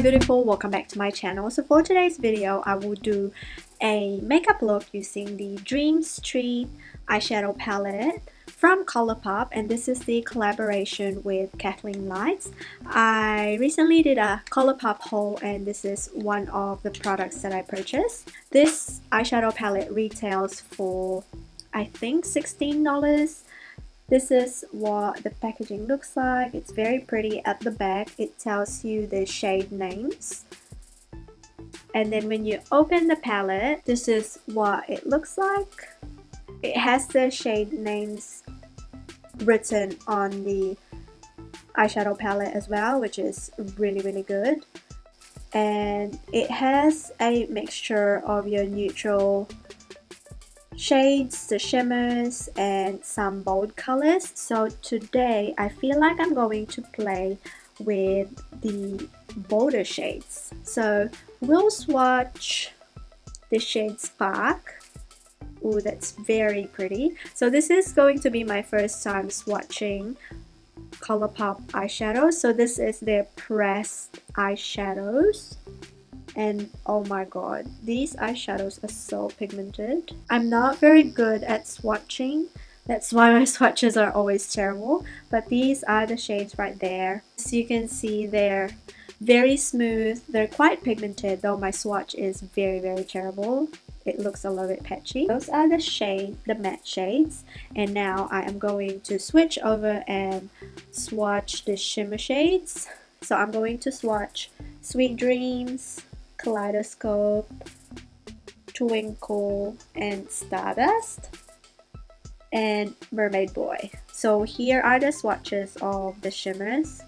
beautiful, welcome back to my channel. So for today's video, I will do a makeup look using the Dream Street eyeshadow palette from Colourpop, and this is the collaboration with Kathleen Lights. I recently did a Colourpop haul and this is one of the products that I purchased. This eyeshadow palette retails for I think $16. This is what the packaging looks like. It's very pretty. At the back it tells you the shade names, and then when you open the palette, this is what it looks like. It has the shade names written on the eyeshadow palette as well, which is really good. And it has a mixture of your neutral shades, the shimmers, and some bold colors. So today I feel like I'm going to play with the bolder shades. So we'll swatch the shade Spark. Oh, that's very pretty. So this is going to be my first time swatching Colourpop eyeshadows. So this is their pressed eyeshadows. And oh my god, these eyeshadows are so pigmented. I'm not very good at swatching. That's why my swatches are always terrible. But these are the shades right there. So you can see they're very smooth. They're quite pigmented, though my swatch is very terrible. It looks a little bit patchy. Those are the shade, the matte shades. And now I am going to switch over and swatch the shimmer shades. So I'm going to swatch Sweet Dreams, Kaleidoscope, Twinkle, and Stardust, and Mermaid Boy. So here are the swatches of the shimmers,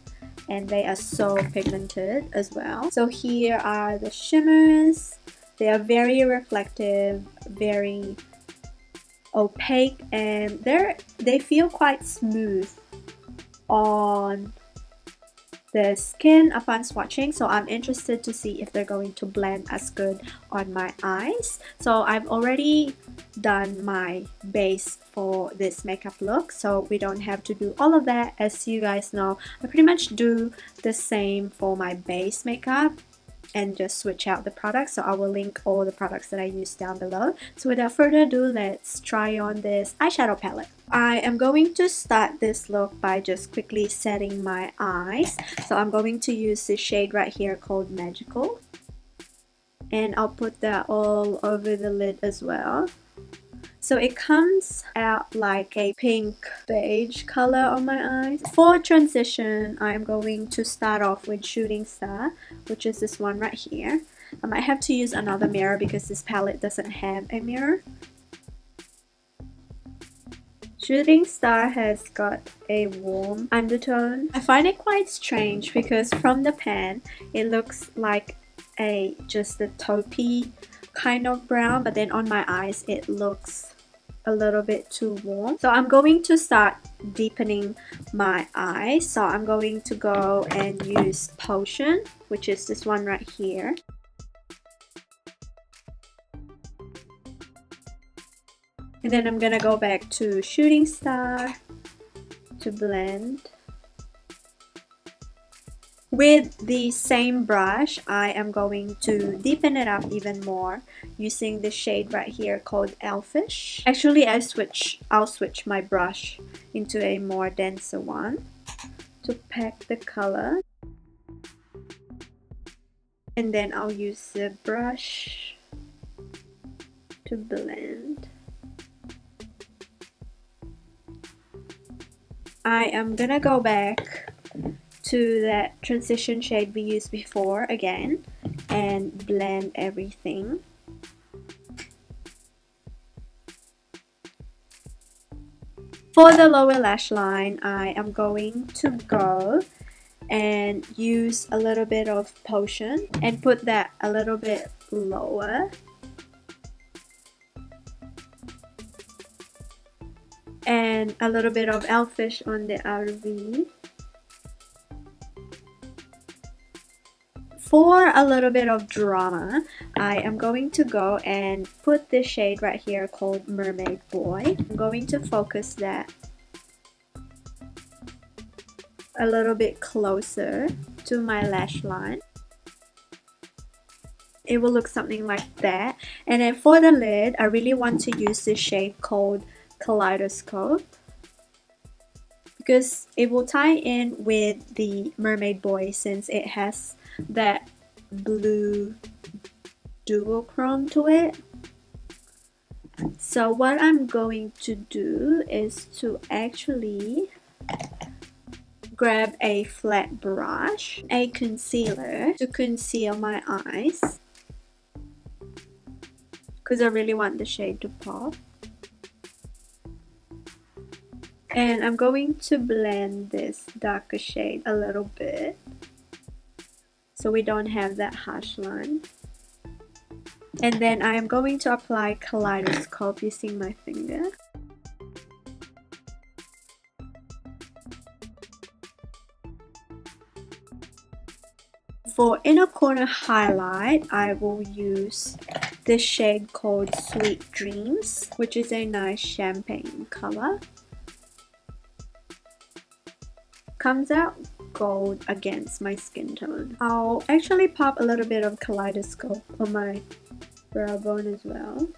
and they are so pigmented as well. So here are the shimmers. They are very reflective, very opaque, and they feel quite smooth on the skin upon swatching. So I'm interested to see if they're going to blend as good on my eyes. So I've already done my base for this makeup look, so we don't have to do all of that. As you guys know, I pretty much do the same for my base makeup and just switch out the products. So I will link all the products that I use down below. So without further ado, let's try on this eyeshadow palette. I am going to start this look by just quickly setting my eyes. So I'm going to use this shade right here called Magical, and I'll put that all over the lid as well. So it comes out like a pink beige color on my eyes. For transition, I'm going to start off with Shooting Star, which is this one right here. I might have to use another mirror because this palette doesn't have a mirror. Shooting Star has got a warm undertone. I find it quite strange because from the pan, it looks like just a taupey kind of brown, but then on my eyes it looks a little bit too warm. So I'm going to start deepening my eyes. So I'm going to go and use Potion, which is this one right here. And then I'm gonna go back to Shooting Star to blend. With the same brush, I am going to deepen it up even more using the shade right here called Elfish. Actually, I'll switch my brush into a more denser one to pack the color. And then I'll use the brush to blend. I am gonna go back to that transition shade we used before again and blend everything. For the lower lash line, I am going to go and use a little bit of Potion and put that a little bit lower. And a little bit of Elfish on the outer V. For a little bit of drama, I am going to go and put this shade right here called Mermaid Boy. I'm going to focus that a little bit closer to my lash line. it will look something like that. And then for the lid, I really want to use this shade called Kaleidoscope because it will tie in with the Mermaid Boy since it has that blue duochrome to it. So what I'm going to do is to actually grab a flat brush, a concealer to conceal my eyes because I really want the shade to pop. And I'm going to blend this darker shade a little bit so we don't have that harsh line. And then I am going to apply Kaleidoscope using my finger. For inner corner highlight, I will use this shade called Sweet Dreams, which is a nice champagne color. Comes out gold against my skin tone. I'll actually pop a little bit of Kaleidoscope on my brow bone as well.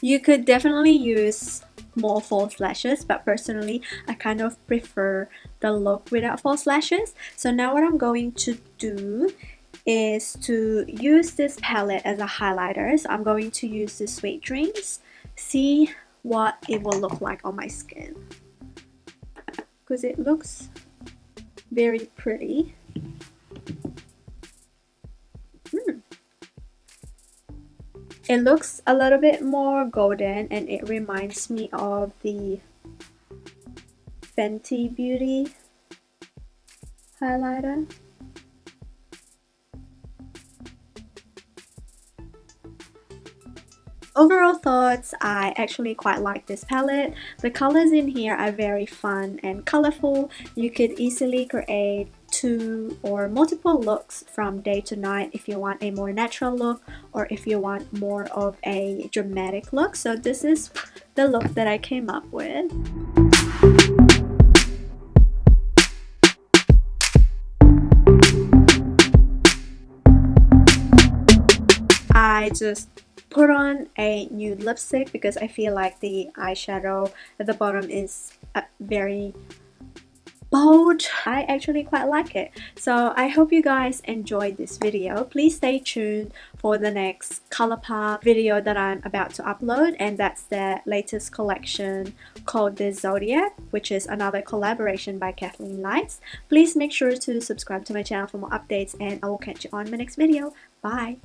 You could definitely use more false lashes, but personally I kind of prefer the look without false lashes. So now what I'm going to do is to use this palette as a highlighter. So I'm going to use the Sweet Dreams, see what it will look like on my skin because it looks very pretty. It looks a little bit more golden and it reminds me of the Fenty Beauty highlighter. Overall thoughts, I actually quite like this palette. The colors in here are very fun and colorful. You could easily create 2 or multiple looks from day to night if you want a more natural look or if you want more of a dramatic look. So this is the look that I came up with. I just put on a nude lipstick because I feel like the eyeshadow at the bottom is very bold. I actually quite like it. So I hope you guys enjoyed this video. Please stay tuned for the next Colourpop video that I'm about to upload, and that's the latest collection called the Zodiac, which is another collaboration by Kathleen Lights. Please make sure to subscribe to my channel for more updates and I will catch you on my next video. Bye!